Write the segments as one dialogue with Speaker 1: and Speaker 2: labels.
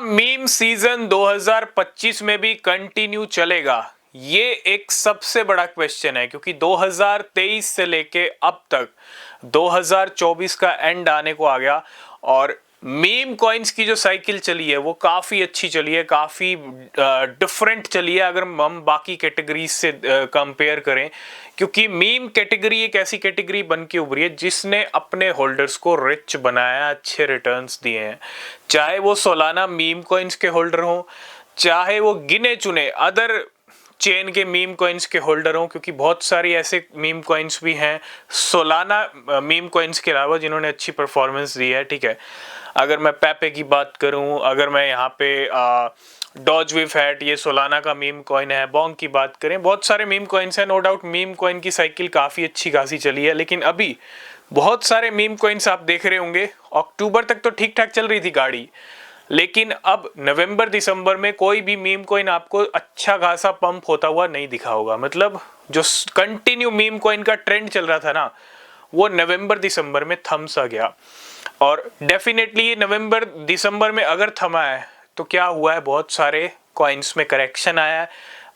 Speaker 1: Meme season 2025 में भी continue चलेगा, ये एक सबसे बड़ा क्वेश्चन है क्योंकि 2023 से लेके अब तक 2024 का एंड आने को आ गया और मीम कॉइन्स की जो साइकिल चली है वो काफ़ी अच्छी चली है, काफ़ी डिफरेंट चली है अगर हम बाकी कैटेगरीज से कंपेयर करें, क्योंकि मीम कैटेगरी एक ऐसी कैटेगरी बन के उभरी है जिसने अपने होल्डर्स को रिच बनाया, अच्छे रिटर्न्स दिए हैं। चाहे वो सोलाना मीम कॉइन्स के होल्डर हों, चाहे वो गिने चुने अदर चेन के मीम कॉइन्स के होल्डर हों, क्योंकि बहुत सारी ऐसे मीम कॉइन्स भी हैं सोलाना मीम कॉइन्स के अलावा जिन्होंने अच्छी परफॉर्मेंस दी है। ठीक है, अगर मैं पैपे की बात करूं, अगर मैं यहाँ पे डॉज वी फैट, ये सोलाना का मीम कॉइन है, बॉन्ग की बात करें, बहुत सारे मीम कॉइन्स हैं। नो डाउट मीम कॉइन की साइकिल काफ़ी अच्छी खासी चली है, लेकिन अभी बहुत सारे मीम कॉइन्स आप देख रहे होंगे अक्टूबर तक तो ठीक ठाक चल रही थी गाड़ी, लेकिन अब नवंबर दिसंबर में कोई भी मीम कॉइन आपको अच्छा खासा पंप होता हुआ नहीं दिखा होगा। मतलब जो कंटिन्यू मीम कॉइन का ट्रेंड चल रहा था ना, वो नवंबर दिसंबर में थम सा गया। और डेफिनेटली नवंबर दिसंबर में अगर थमा है तो क्या हुआ है, बहुत सारे कॉइन्स में करेक्शन आया है,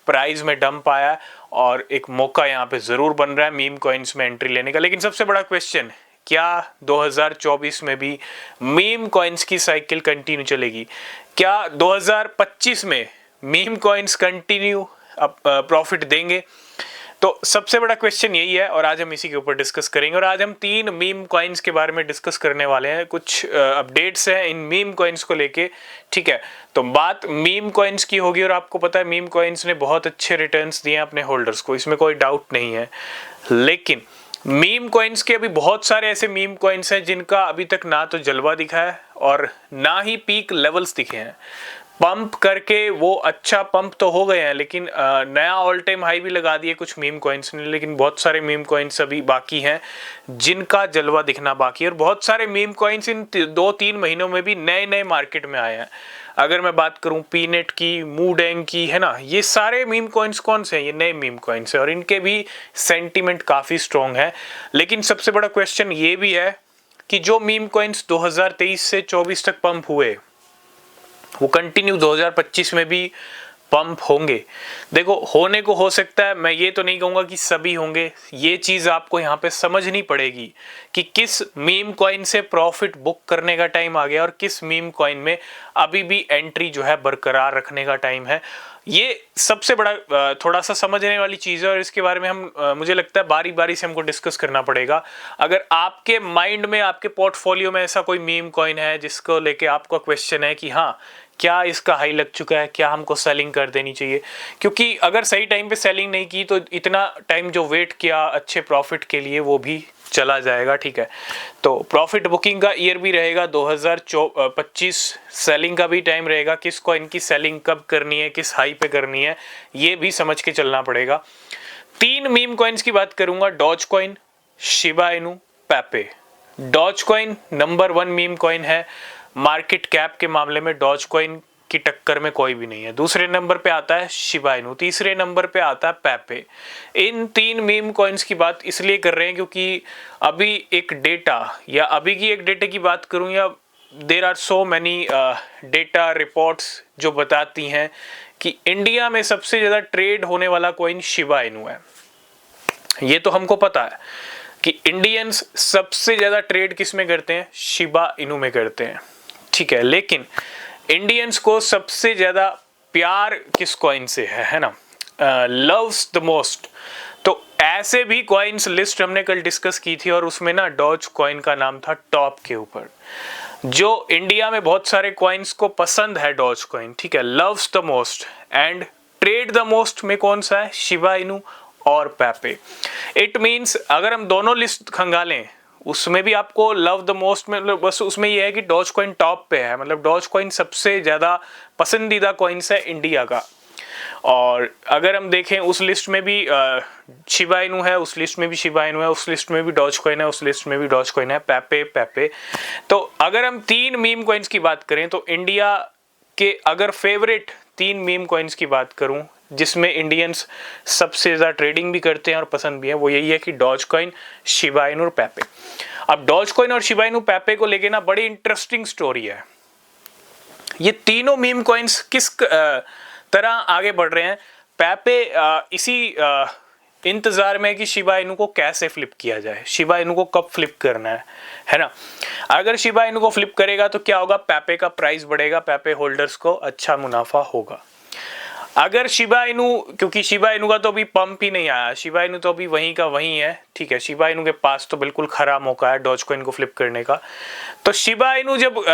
Speaker 1: प्राइस में डंप आया है और एक मौका यहाँ पे ज़रूर बन रहा है मीम कॉइन्स में एंट्री लेने का। लेकिन सबसे बड़ा क्वेश्चन, क्या 2024 में भी मीम कॉइन्स की साइकिल कंटिन्यू चलेगी? क्या 2025 में मीम कॉइन्स कंटिन्यू प्रॉफिट देंगे? तो सबसे बड़ा क्वेश्चन यही है और आज हम इसी के ऊपर डिस्कस करेंगे। और आज हम 3 मीम कॉइन्स के बारे में डिस्कस करने वाले हैं। कुछ अपडेट्स हैं इन मीम कॉइन्स को लेके। ठीक है, तो बात मीम कॉइन्स की होगी और आपको पता है मीम कॉइन्स ने बहुत अच्छे रिटर्न्स दिए हैं अपने होल्डर्स को, इसमें कोई डाउट नहीं है। लेकिन मीम कॉइन्स के अभी बहुत सारे ऐसे मीम कॉइन्स हैं जिनका अभी तक ना तो जलवा दिखा है और ना ही पीक लेवल्स दिखे हैं। पंप करके वो अच्छा पंप तो हो गए हैं, लेकिन नया ऑल टाइम हाई भी लगा दिए कुछ मीम कॉइन्स ने, लेकिन बहुत सारे मीम कॉइन्स अभी बाकी हैं जिनका जलवा दिखना बाकी है। और बहुत सारे मीम कॉइन्स इन 2-3 महीनों में भी नए नए मार्केट में आए हैं। अगर मैं बात करूं पीनेट की, मूडेंग की, है ना, ये सारे मीम कॉइन्स कौन से हैं? ये नए मीम कॉइन्स हैं और इनके भी सेंटीमेंट काफ़ी स्ट्रॉन्ग है। लेकिन सबसे बड़ा क्वेश्चन ये भी है कि जो मीम कॉइन्स 2023 से 24 तक पंप हुए वो कंटिन्यू 2025 में भी पंप होंगे। देखो, होने को हो सकता है, मैं ये तो नहीं कहूंगा कि सभी होंगे। ये चीज़ आपको यहाँ पे समझनी पड़ेगी कि किस मीम कॉइन से प्रॉफिट बुक करने का टाइम आ गया और किस मीम कॉइन में अभी भी एंट्री जो है बरकरार रखने का टाइम है। ये सबसे बड़ा थोड़ा सा समझने वाली चीज़ है और इसके बारे में हम मुझे लगता है बारी बारी से हमको डिस्कस करना पड़ेगा। अगर आपके माइंड में, आपके पोर्टफोलियो में ऐसा कोई मीम कॉइन है जिसको लेके आपका क्वेश्चन है कि हाँ, क्या इसका हाई लग चुका है, क्या हमको सेलिंग कर देनी चाहिए, क्योंकि अगर सही टाइम पे सेलिंग नहीं की तो इतना टाइम जो वेट किया अच्छे प्रॉफिट के लिए वो भी चला जाएगा। ठीक है, तो प्रॉफिट बुकिंग का ईयर भी रहेगा 2025, सेलिंग का भी टाइम रहेगा। किस कॉइन की सेलिंग कब करनी है, किस हाई पे करनी है, ये भी समझ के चलना पड़ेगा। 3 मीम कॉइन्स की बात करूंगा, doge coin, Shiba Inu, Pepe. Dogecoin number 1 meme coin है। मार्केट कैप के मामले में डॉज कॉइन की टक्कर में कोई भी नहीं है। दूसरे नंबर पे आता है शिबा इनू, तीसरे नंबर पे आता है पैपे। इन 3 मीम कॉइन्स की बात इसलिए कर रहे हैं क्योंकि अभी एक डेटा, या अभी की एक डेटा की बात करूं, या there are so many data reports जो बताती हैं कि इंडिया में सबसे ज़्यादा ट्रेड होने वाला कॉइन शिबा इनू है। ये तो हमको पता है कि इंडियंस सबसे ज़्यादा ट्रेड किस में करते हैं? शिबा इनू में करते हैं। ठीक है, लेकिन इंडियंस को सबसे ज्यादा प्यार किस कॉइन से है ना, लव्स द मोस्ट। तो ऐसे भी कॉइन्स लिस्ट हमने कल डिस्कस की थी और उसमें ना डॉज कॉइन का नाम था टॉप के ऊपर। जो इंडिया में बहुत सारे कॉइन्स को पसंद है डॉज कॉइन, ठीक है, loves the most and trade the most में कौन सा है? शिबा इनू और पैपे। इट मीन्स अगर हम दोनों लिस्ट खंगालें उसमें भी आपको लव द मोस्ट में, बस उसमें यह है कि डॉज कॉइन टॉप पे है। मतलब डॉज कॉइन सबसे ज़्यादा पसंदीदा कॉइन्स है इंडिया का। और अगर हम देखें उस लिस्ट में भी शिबा इनू है, उस लिस्ट में भी शिबा इनू है, उस लिस्ट में भी डॉज कॉइन है, उस लिस्ट में भी डॉज कॉइन है, पैपे पैपे। तो अगर हम 3 मीम कॉइन्स की बात करें तो इंडिया के अगर फेवरेट 3 मीम कॉइन्स की बात करूं जिसमें इंडियंस सबसे ज़्यादा ट्रेडिंग भी करते हैं और पसंद भी है, वो यही है कि डॉज कॉइन, शिबा इनू और पैपे। अब डॉज कॉइन और शिबा इनू पैपे को लेके ना बड़ी इंटरेस्टिंग स्टोरी है। ये तीनों मीम कॉइन्स किस तरह आगे बढ़ रहे हैं। पेपे इसी इंतजार में कि शिबा इनू को कैसे फ्लिप किया जाए, शिबा इनू को कब फ्लिप करना है ना। अगर शिबा इनू को फ्लिप करेगा तो क्या होगा, पेपे का प्राइस बढ़ेगा, पेपे होल्डर्स को अच्छा मुनाफा होगा। अगर शिबा इनू, क्योंकि शिबा इनू का तो अभी पंप ही नहीं आया, शिबा इनू तो अभी वहीं का वहीं है, ठीक है। शिबा इनू के पास तो बिल्कुल खरा मौका है डॉज कॉइन को फ्लिप करने का। तो शिबा इनू जब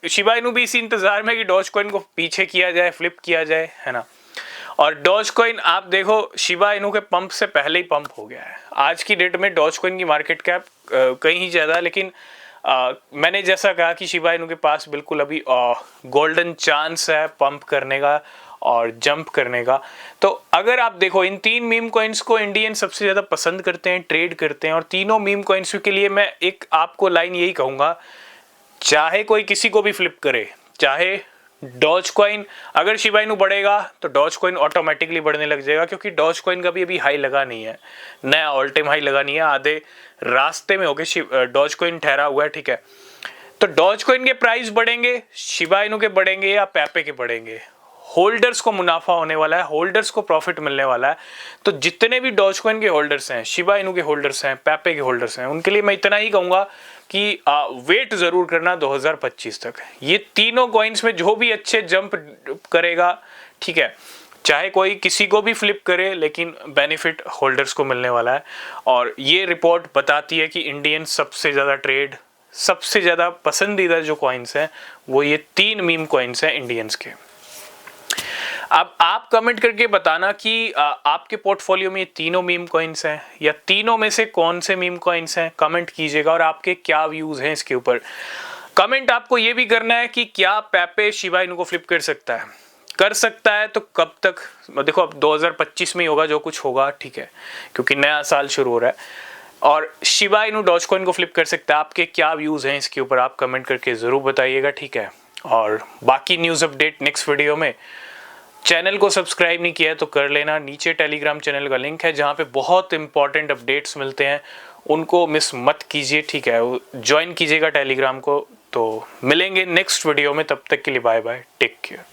Speaker 1: शिबा इनू भी इसी इंतजार में कि डॉज कॉइन को पीछे किया जाए, फ्लिप किया जाए, है ना। और डॉज कॉइन आप देखो शिबा इनू के पंप से पहले ही पंप हो गया है। आज की डेट में डॉज कॉइन की मार्केट कैप कहीं ही ज़्यादा है, लेकिन मैंने जैसा कहा कि शिबा इनू के पास बिल्कुल अभी गोल्डन चांस है पंप करने का और जंप करने का। तो अगर आप देखो इन तीन मीम कॉइन्स को इंडियन सबसे ज़्यादा पसंद करते हैं, ट्रेड करते हैं, और तीनों मीम कॉइन्स के लिए मैं एक आपको लाइन यही कहूँगा, चाहे कोई किसी को भी फ्लिप करे, चाहे डॉज कॉइन, अगर शिबा इनू बढ़ेगा तो डॉज कॉइन ऑटोमेटिकली बढ़ने लग जाएगा, क्योंकि डॉज कॉइन का भी अभी हाई लगा नहीं है, नया ऑल टाइम हाई लगा नहीं है, आधे रास्ते में होके डॉज कॉइन ठहरा हुआ है, ठीक है। तो डॉज कॉइन के प्राइस बढ़ेंगे, शिबा इनू के बढ़ेंगे या पेपे के बढ़ेंगे, होल्डर्स को मुनाफा होने वाला है, होल्डर्स को प्रॉफिट मिलने वाला है। तो जितने भी डॉज कॉइन के होल्डर्स हैं, शिबा इनू के होल्डर्स हैं, पेपे के होल्डर्स हैं, उनके लिए मैं इतना ही कहूंगा कि वेट जरूर करना 2025 तक। ये तीनों कॉइन्स में जो भी अच्छे जंप करेगा, ठीक है, चाहे कोई किसी को भी फ्लिप करे, लेकिन बेनिफिट होल्डर्स को मिलने वाला है। और ये रिपोर्ट बताती है कि इंडियन सबसे ज़्यादा ट्रेड, सबसे ज़्यादा पसंदीदा जो कॉइन्स हैं वो ये तीन मीम कॉइन्स हैं इंडियंस के। अब आप कमेंट करके बताना कि आपके पोर्टफोलियो में ये तीनों मीम कॉइन्स हैं या तीनों में से कौन से मीम कॉइन्स हैं, कमेंट कीजिएगा। और आपके क्या व्यूज हैं इसके ऊपर। कमेंट आपको ये भी करना है कि क्या पेपे शिबा इनू को फ्लिप कर सकता है, कर सकता है तो कब तक। देखो अब 2025 में ही होगा जो कुछ होगा, ठीक है, क्योंकि नया साल शुरू हो रहा है। और शिबा इनू डॉज कॉइन को फ्लिप कर सकता है, आपके क्या व्यूज हैं इसके ऊपर आप कमेंट करके जरूर बताइएगा, ठीक है। और बाकी न्यूज़ अपडेट नेक्स्ट वीडियो में। चैनल को सब्सक्राइब नहीं किया है तो कर लेना, नीचे टेलीग्राम चैनल का लिंक है जहाँ पे बहुत इंपॉर्टेंट अपडेट्स मिलते हैं, उनको मिस मत कीजिए, ठीक है। ज्वाइन कीजिएगा टेलीग्राम को। तो मिलेंगे नेक्स्ट वीडियो में, तब तक के लिए बाय बाय, टेक केयर।